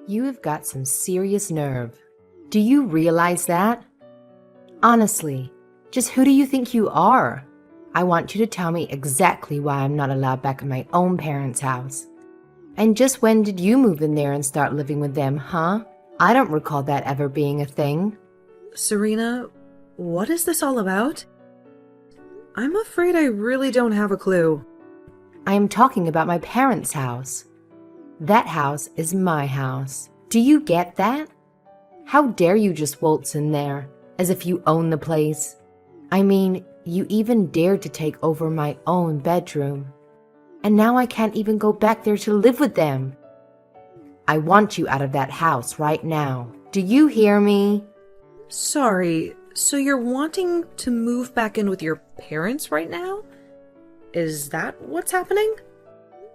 You have got some serious nerve. Do you realize that? Honestly, just who do you think you are? I want you to tell me exactly why I'm not allowed back in my own parents' house. And just when did you move in there and start living with them, huh? I don't recall that ever being a thing. Serena, what is this all about? I'm afraid I really don't have a clue. I am talking about my parents' house. That house is my house. Do you get that? How dare you just waltz in there, as if you own the place? I mean, you even dared to take over my own bedroom. And now I can't even go back there to live with them. I want you out of that house right now. Do you hear me? Sorry, so you're wanting to move back in with your parents right now? Is that what's happening?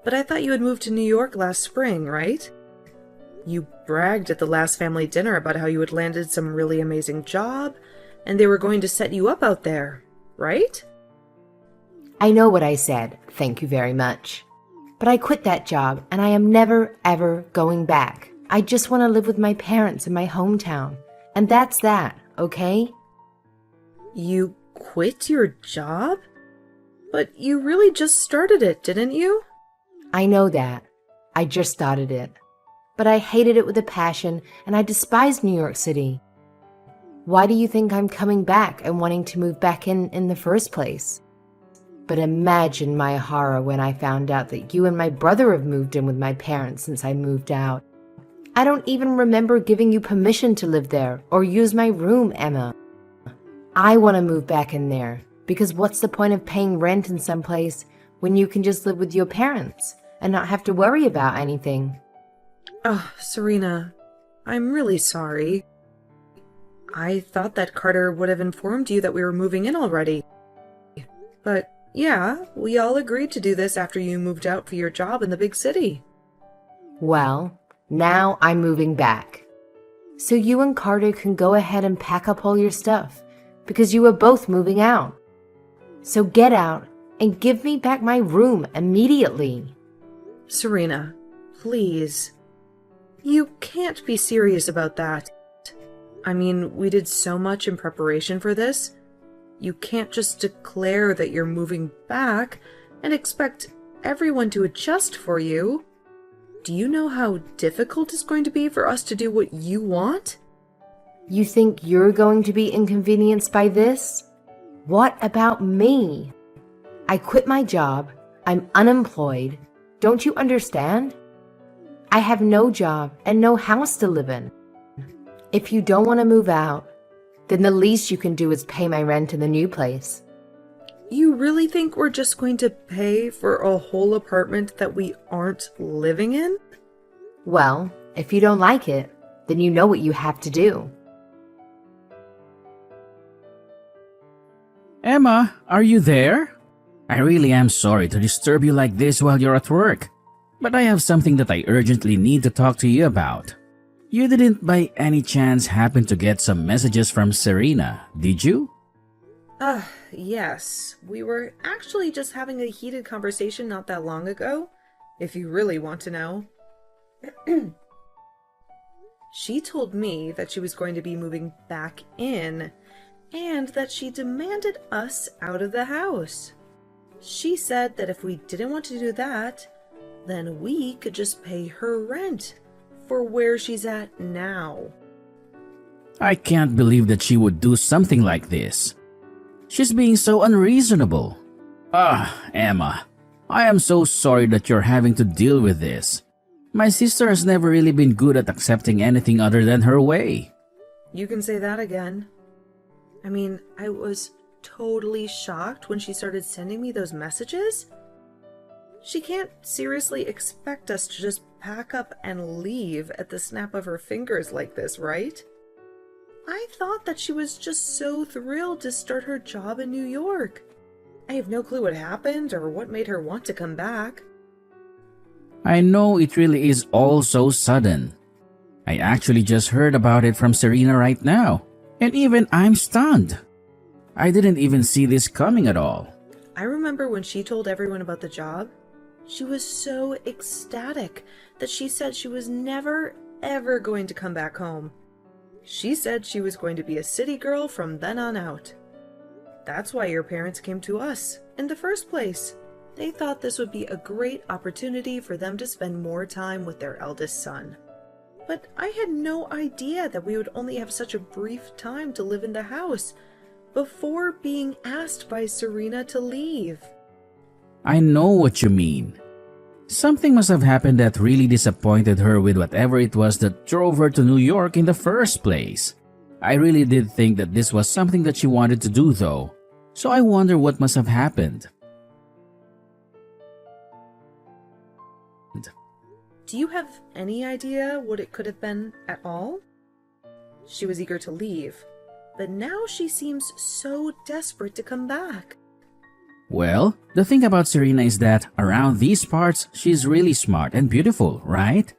But I thought you had moved to New York last spring, right? You bragged at the last family dinner about how you had landed some really amazing job, and they were going to set you up out there, right? I know what I said, thank you very much. But I quit that job, and I am never, ever going back. I just want to live with my parents in my hometown. And that's that, okay? You quit your job? But you really just started it, didn't you? I know that. I just started it. But I hated it with a passion, and I despised New York City. Why do you think I'm coming back and wanting to move back in the first place? But imagine my horror when I found out that you and my brother have moved in with my parents since I moved out. I don't even remember giving you permission to live there or use my room, Emma. I want to move back in there, because what's the point of paying rent in some place when you can just live with your parents and not have to worry about anything? Oh, Serena, I'm really sorry. I thought that Carter would have informed you that we were moving in already. But yeah, we all agreed to do this after you moved out for your job in the big city. Well, now I'm moving back. So you and Carter can go ahead and pack up all your stuff, because you are both moving out. So get out and give me back my room immediately. Serena, please. You can't be serious about that. I mean, we did so much in preparation for this. You can't just declare that you're moving back and expect everyone to adjust for you. Do you know how difficult it's going to be for us to do what you want? You think you're going to be inconvenienced by this? What about me? I quit my job. I'm unemployed. Don't you understand? I have no job and no house to live in. If you don't want to move out, then the least you can do is pay my rent in the new place. You really think we're just going to pay for a whole apartment that we aren't living in? Well, if you don't like it, then you know what you have to do. Emma, are you there? I really am sorry to disturb you like this while you're at work, but I have something that I urgently need to talk to you about. You didn't by any chance happen to get some messages from Serena, did you? Yes. We were actually just having a heated conversation not that long ago, if you really want to know. She told me that she was going to be moving back in, and that she demanded us out of the house. She said that if we didn't want to do that, then we could just pay her rent for where she's at now. I can't believe that she would do something like this. She's being so unreasonable. Emma, I am so sorry that you're having to deal with this. My sister has never really been good at accepting anything other than her way. You can say that again. I mean, I was totally shocked when she started sending me those messages. She can't seriously expect us to just pack up and leave at the snap of her fingers like this, right? I thought that she was just so thrilled to start her job in New York. I have no clue what happened or what made her want to come back. I know it really is all so sudden. I actually just heard about it from Serena right now, and even I'm stunned. I didn't even see this coming at all. I remember when she told everyone about the job, she was so ecstatic that she said she was never, ever going to come back home. She said she was going to be a city girl from then on out. That's why your parents came to us in the first place. They thought this would be a great opportunity for them to spend more time with their eldest son. But I had no idea that we would only have such a brief time to live in the house before being asked by Serena to leave. I know what you mean. Something must have happened that really disappointed her with whatever it was that drove her to New York in the first place. I really did think that this was something that she wanted to do though, so I wonder what must have happened. Do you have any idea what it could have been at all? She was eager to leave, but now she seems so desperate to come back. Well, the thing about Serena is that around these parts, she's really smart and beautiful, right?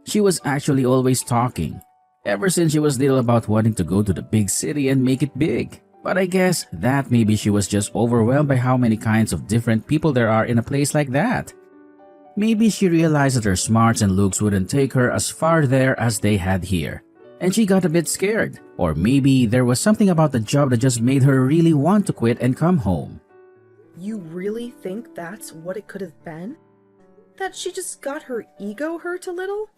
She was actually always talking, ever since she was little, about wanting to go to the big city and make it big. But I guess that maybe she was just overwhelmed by how many kinds of different people there are in a place like that. Maybe she realized that her smarts and looks wouldn't take her as far there as they had here, and she got a bit scared. Or maybe there was something about the job that just made her really want to quit and come home. You really think that's what it could have been? That she just got her ego hurt a little?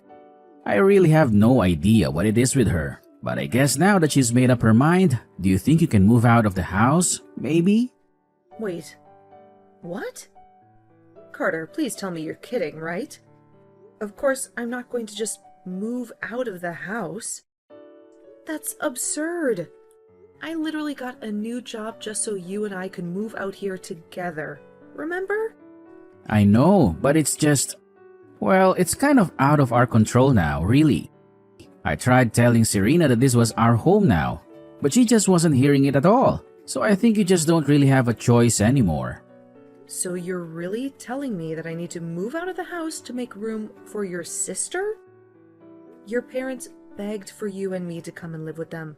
I really have no idea what it is with her, but I guess now that she's made up her mind, do you think you can move out of the house, maybe? Wait, what? Carter, please tell me you're kidding, right? Of course, I'm not going to just move out of the house. That's absurd. I literally got a new job just so you and I could move out here together. Remember? I know, but it's just... well, it's kind of out of our control now, really. I tried telling Serena that this was our home now, but she just wasn't hearing it at all. So I think you just don't really have a choice anymore. So you're really telling me that I need to move out of the house to make room for your sister? Your parents begged for you and me to come and live with them.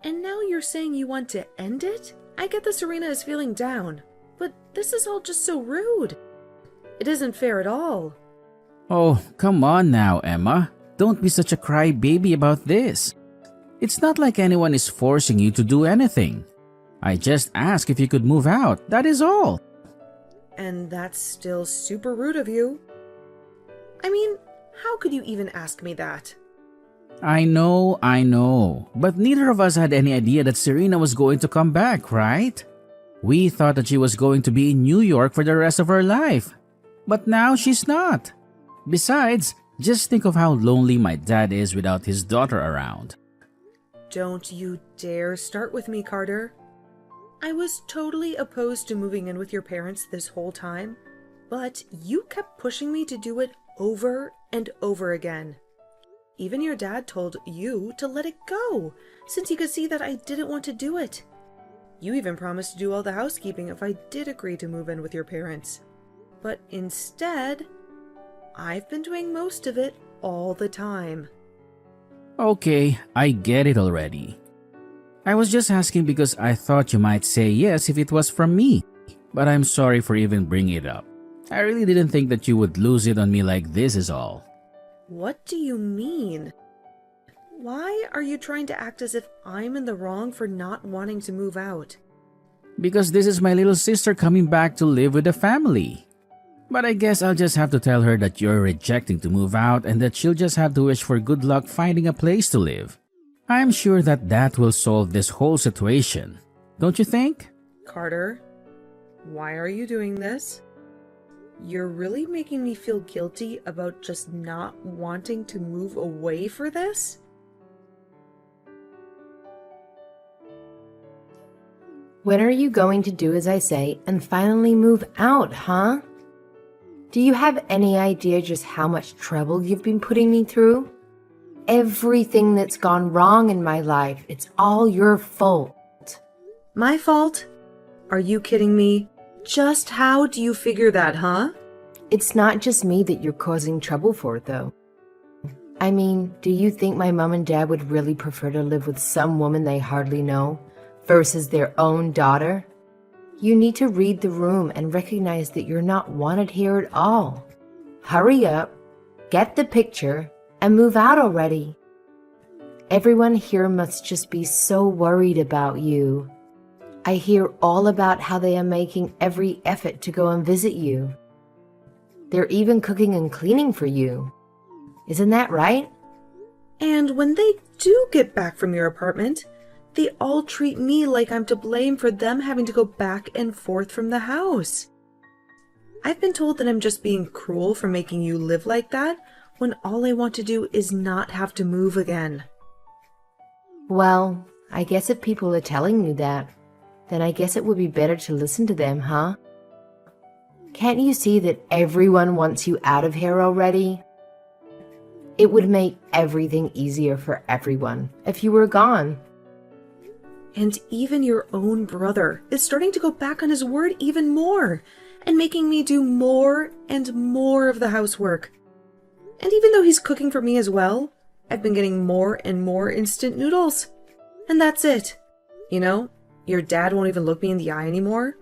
And now you're saying you want to end it? I get that Serena is feeling down, but this is all just so rude. It isn't fair at all. Oh, come on now, Emma. Don't be such a crybaby about this. It's not like anyone is forcing you to do anything. I just asked if you could move out, that is all. And that's still super rude of you. I mean, how could you even ask me that? I know, but neither of us had any idea that Serena was going to come back, right? We thought that she was going to be in New York for the rest of her life, but now she's not. Besides, just think of how lonely my dad is without his daughter around. Don't you dare start with me, Carter. I was totally opposed to moving in with your parents this whole time, but you kept pushing me to do it over and over again. Even your dad told you to let it go, since he could see that I didn't want to do it. You even promised to do all the housekeeping if I did agree to move in with your parents. But instead, I've been doing most of it all the time. Okay, I get it already. I was just asking because I thought you might say yes if it was from me. But I'm sorry for even bringing it up. I really didn't think that you would lose it on me like this is all. What do you mean? Why are you trying to act as if I'm in the wrong for not wanting to move out? Because this is my little sister coming back to live with the family. But I guess I'll just have to tell her that you're rejecting to move out and that she'll just have to wish for good luck finding a place to live. I'm sure that that will solve this whole situation. Don't you think? Carter, why are you doing this? You're really making me feel guilty about just not wanting to move away for this? When are you going to do as I say and finally move out, huh? Do you have any idea just how much trouble you've been putting me through? Everything that's gone wrong in my life, it's all your fault. My fault? Are you kidding me? Just how do you figure that, huh? It's not just me that you're causing trouble for, though. I mean, do you think my mom and dad would really prefer to live with some woman they hardly know versus their own daughter? You need to read the room and recognize that you're not wanted here at all. Hurry up, get the picture, and move out already. Everyone here must just be so worried about you. I hear all about how they are making every effort to go and visit you. They're even cooking and cleaning for you. Isn't that right? And when they do get back from your apartment, they all treat me like I'm to blame for them having to go back and forth from the house. I've been told that I'm just being cruel for making you live like that when all I want to do is not have to move again. Well, I guess if people are telling you that, then I guess it would be better to listen to them, huh? Can't you see that everyone wants you out of here already? It would make everything easier for everyone if you were gone. And even your own brother is starting to go back on his word even more and making me do more and more of the housework. And even though he's cooking for me as well, I've been getting more and more instant noodles. And that's it. You know, your dad won't even look me in the eye anymore.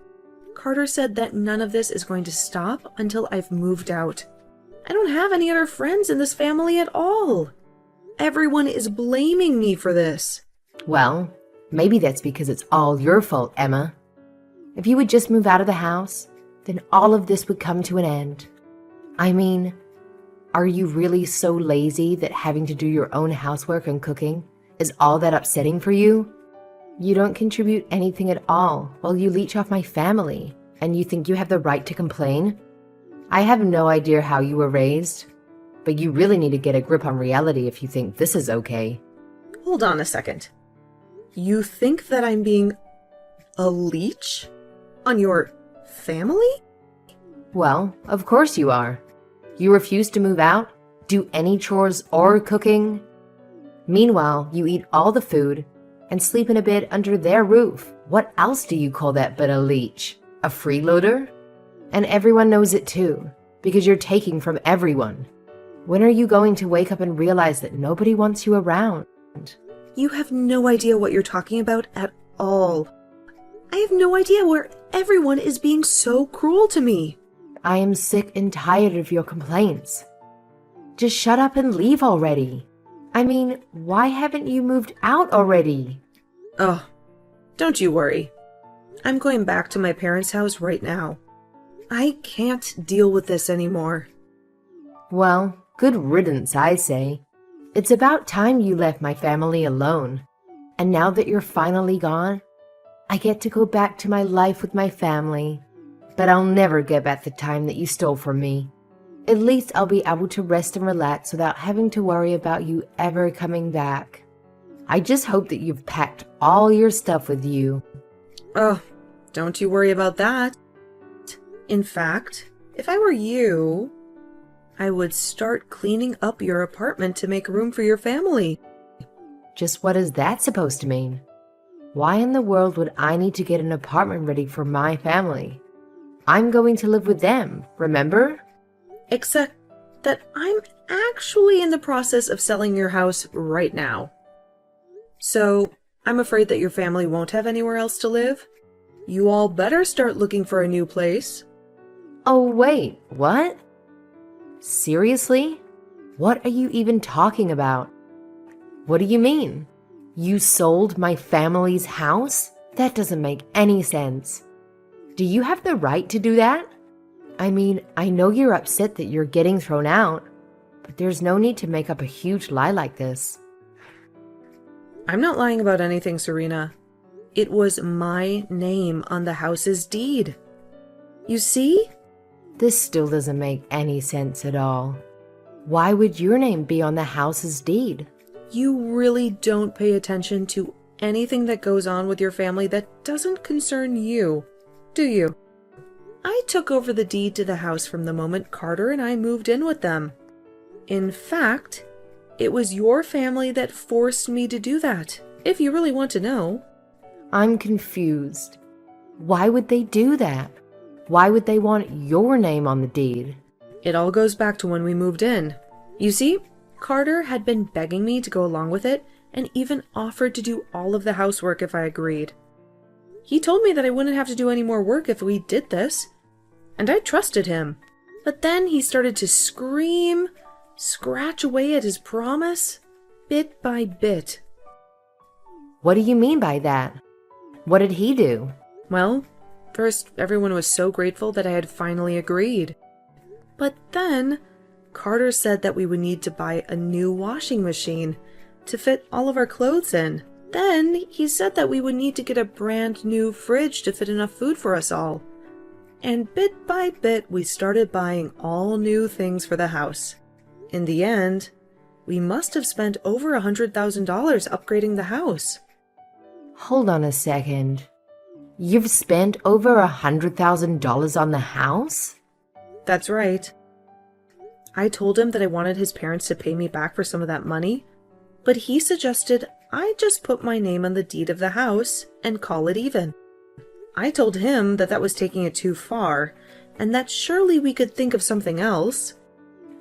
Carter said that none of this is going to stop until I've moved out. I don't have any other friends in this family at all. Everyone is blaming me for this. Well, maybe that's because it's all your fault, Emma. If you would just move out of the house, then all of this would come to an end. I mean, are you really so lazy that having to do your own housework and cooking is all that upsetting for you? You don't contribute anything at all while you leech off my family, and you think you have the right to complain? I have no idea how you were raised, but you really need to get a grip on reality if you think this is okay. Hold on a second. You think that I'm being a leech on your family? Well, of course you are. You refuse to move out, do any chores or cooking. Meanwhile, you eat all the food and sleep in a bed under their roof. What else do you call that but a leech? A freeloader? And everyone knows it too, because you're taking from everyone. When are you going to wake up and realize that nobody wants you around? You have no idea what you're talking about at all. I have no idea where everyone is being so cruel to me. I am sick and tired of your complaints. Just shut up and leave already. I mean, why haven't you moved out already? Oh, don't you worry. I'm going back to my parents' house right now. I can't deal with this anymore. Well, good riddance, I say. It's about time you left my family alone. And now that you're finally gone, I get to go back to my life with my family. But I'll never get back the time that you stole from me. At least I'll be able to rest and relax without having to worry about you ever coming back. I just hope that you've packed all your stuff with you. Oh, don't you worry about that. In fact, if I were you, I would start cleaning up your apartment to make room for your family. Just what is that supposed to mean? Why in the world would I need to get an apartment ready for my family? I'm going to live with them, remember? Except that I'm actually in the process of selling your house right now. So, I'm afraid that your family won't have anywhere else to live. You all better start looking for a new place. Oh, wait, what? Seriously? What are you even talking about? What do you mean? You sold my family's house? That doesn't make any sense. Do you have the right to do that? I mean, I know you're upset that you're getting thrown out, but there's no need to make up a huge lie like this. I'm not lying about anything, Serena. It was my name on the house's deed. You see? This still doesn't make any sense at all. Why would your name be on the house's deed? You really don't pay attention to anything that goes on with your family that doesn't concern you, do you? I took over the deed to the house from the moment Carter and I moved in with them. In fact, it was your family that forced me to do that, if you really want to know. I'm confused. Why would they do that? Why would they want your name on the deed? It all goes back to when we moved in. You see, Carter had been begging me to go along with it and even offered to do all of the housework if I agreed. He told me that I wouldn't have to do any more work if we did this, and I trusted him. But then he started to scream scratch away at his promise, bit by bit. What do you mean by that? What did he do? Well, first, everyone was so grateful that I had finally agreed. But then, Carter said that we would need to buy a new washing machine to fit all of our clothes in. Then, he said that we would need to get a brand new fridge to fit enough food for us all. And bit by bit, we started buying all new things for the house. In the end, we must have spent over $100,000 upgrading the house. Hold on a second. You've spent over $100,000 on the house? That's right. I told him that I wanted his parents to pay me back for some of that money, but he suggested I just put my name on the deed of the house and call it even. I told him that that was taking it too far, and that surely we could think of something else.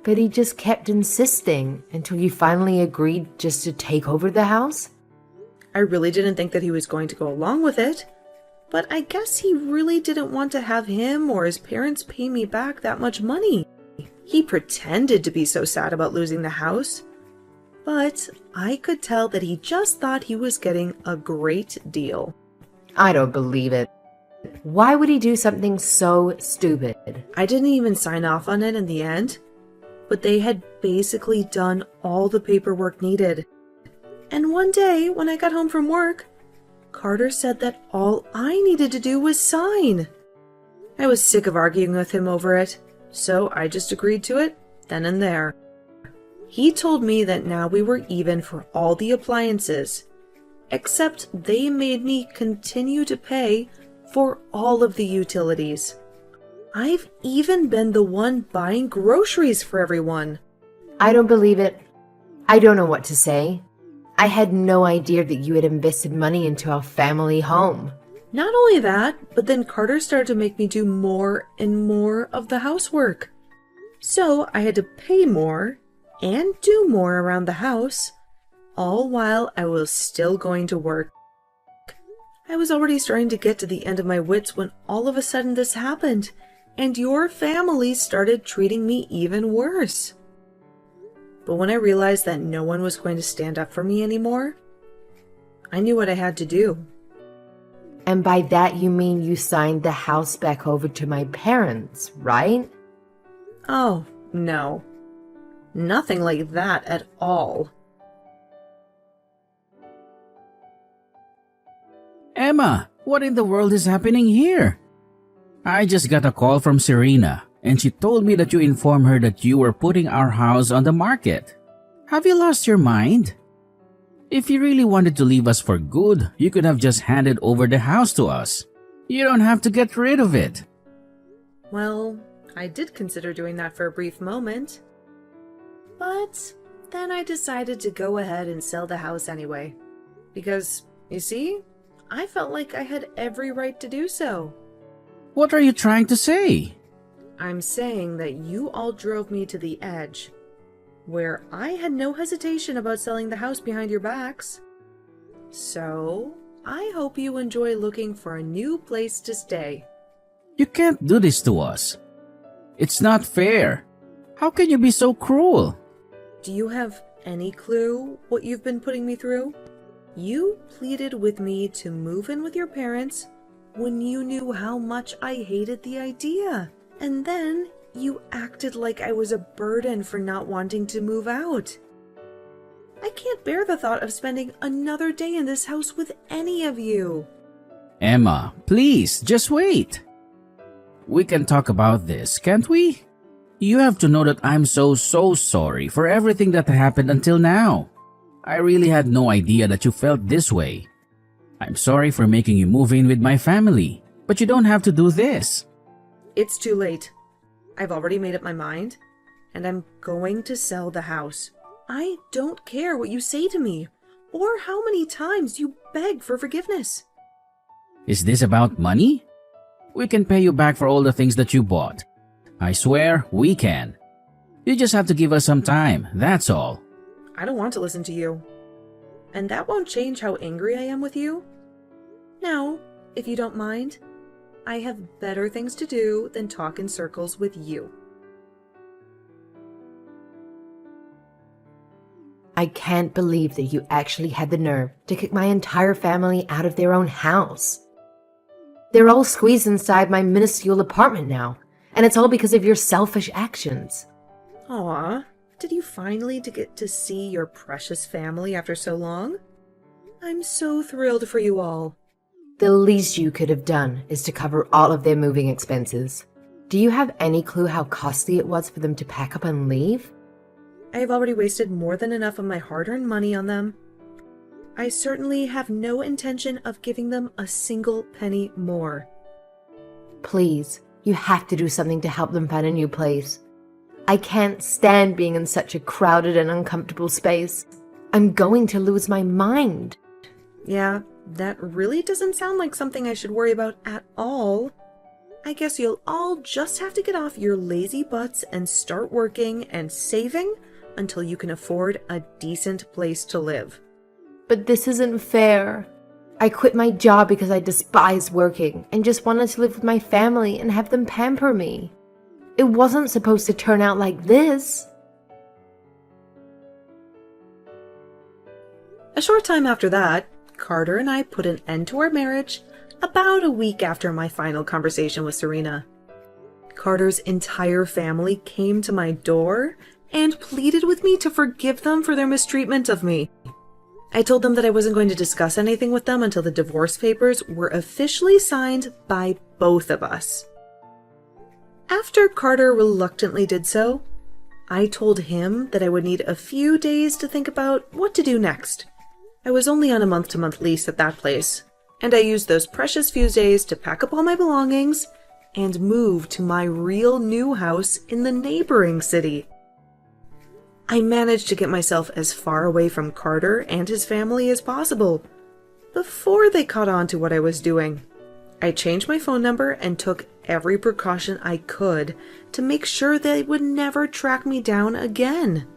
But he just kept insisting until you finally agreed just to take over the house? I really didn't think that he was going to go along with it, but I guess he really didn't want to have him or his parents pay me back that much money. He pretended to be so sad about losing the house, but I could tell that he just thought he was getting a great deal. I don't believe it. Why would he do something so stupid? I didn't even sign off on it in the end, but they had basically done all the paperwork needed. And one day, when I got home from work, Carter said that all I needed to do was sign. I was sick of arguing with him over it, so I just agreed to it then and there. He told me that now we were even for all the appliances, except they made me continue to pay for all of the utilities. I've even been the one buying groceries for everyone. I don't believe it. I don't know what to say. I had no idea that you had invested money into our family home. Not only that, but then Carter started to make me do more and more of the housework. So I had to pay more and do more around the house, all while I was still going to work. I was already starting to get to the end of my wits when all of a sudden this happened, and your family started treating me even worse. But when I realized that no one was going to stand up for me anymore, I knew what I had to do. And by that you mean you signed the house back over to my parents, right? Oh, no. Nothing like that at all. Emma, what in the world is happening here? I just got a call from Serena, and she told me that you informed her that you were putting our house on the market. Have you lost your mind? If you really wanted to leave us for good, you could have just handed over the house to us. You don't have to get rid of it. Well, I did consider doing that for a brief moment. But then I decided to go ahead and sell the house anyway. Because, you see, I felt like I had every right to do so. What are you trying to say? I'm saying that you all drove me to the edge, where I had no hesitation about selling the house behind your backs. So, I hope you enjoy looking for a new place to stay. You can't do this to us. It's not fair. How can you be so cruel? Do you have any clue what you've been putting me through? You pleaded with me to move in with your parents when you knew how much I hated the idea. And then you acted like I was a burden for not wanting to move out. I can't bear the thought of spending another day in this house with any of you. Emma, please, just wait. We can talk about this, can't we? You have to know that I'm so sorry for everything that happened until now. I really had no idea that you felt this way. I'm sorry for making you move in with my family, but you don't have to do this. It's too late. I've already made up my mind, and I'm going to sell the house. I don't care what you say to me, or how many times you beg for forgiveness. Is this about money? We can pay you back for all the things that you bought. I swear, we can. You just have to give us some time, that's all. I don't want to listen to you. And that won't change how angry I am with you. Now, if you don't mind, I have better things to do than talk in circles with you. I can't believe that you actually had the nerve to kick my entire family out of their own house. They're all squeezed inside my minuscule apartment now, and it's all because of your selfish actions. Aw, did you finally get to see your precious family after so long? I'm so thrilled for you all. The least you could have done is to cover all of their moving expenses. Do you have any clue how costly it was for them to pack up and leave? I have already wasted more than enough of my hard-earned money on them. I certainly have no intention of giving them a single penny more. Please, you have to do something to help them find a new place. I can't stand being in such a crowded and uncomfortable space. I'm going to lose my mind. Yeah, that really doesn't sound like something I should worry about at all. I guess you'll all just have to get off your lazy butts and start working and saving until you can afford a decent place to live. But this isn't fair. I quit my job because I despise working and just wanted to live with my family and have them pamper me. It wasn't supposed to turn out like this. A short time after that, Carter and I put an end to our marriage about a week after my final conversation with Serena. Carter's entire family came to my door and pleaded with me to forgive them for their mistreatment of me. I told them that I wasn't going to discuss anything with them until the divorce papers were officially signed by both of us. After Carter reluctantly did so, I told him that I would need a few days to think about what to do next. I was only on a month-to-month lease at that place, and I used those precious few days to pack up all my belongings and move to my real new house in the neighboring city. I managed to get myself as far away from Carter and his family as possible before they caught on to what I was doing. I changed my phone number and took every precaution I could to make sure they would never track me down again.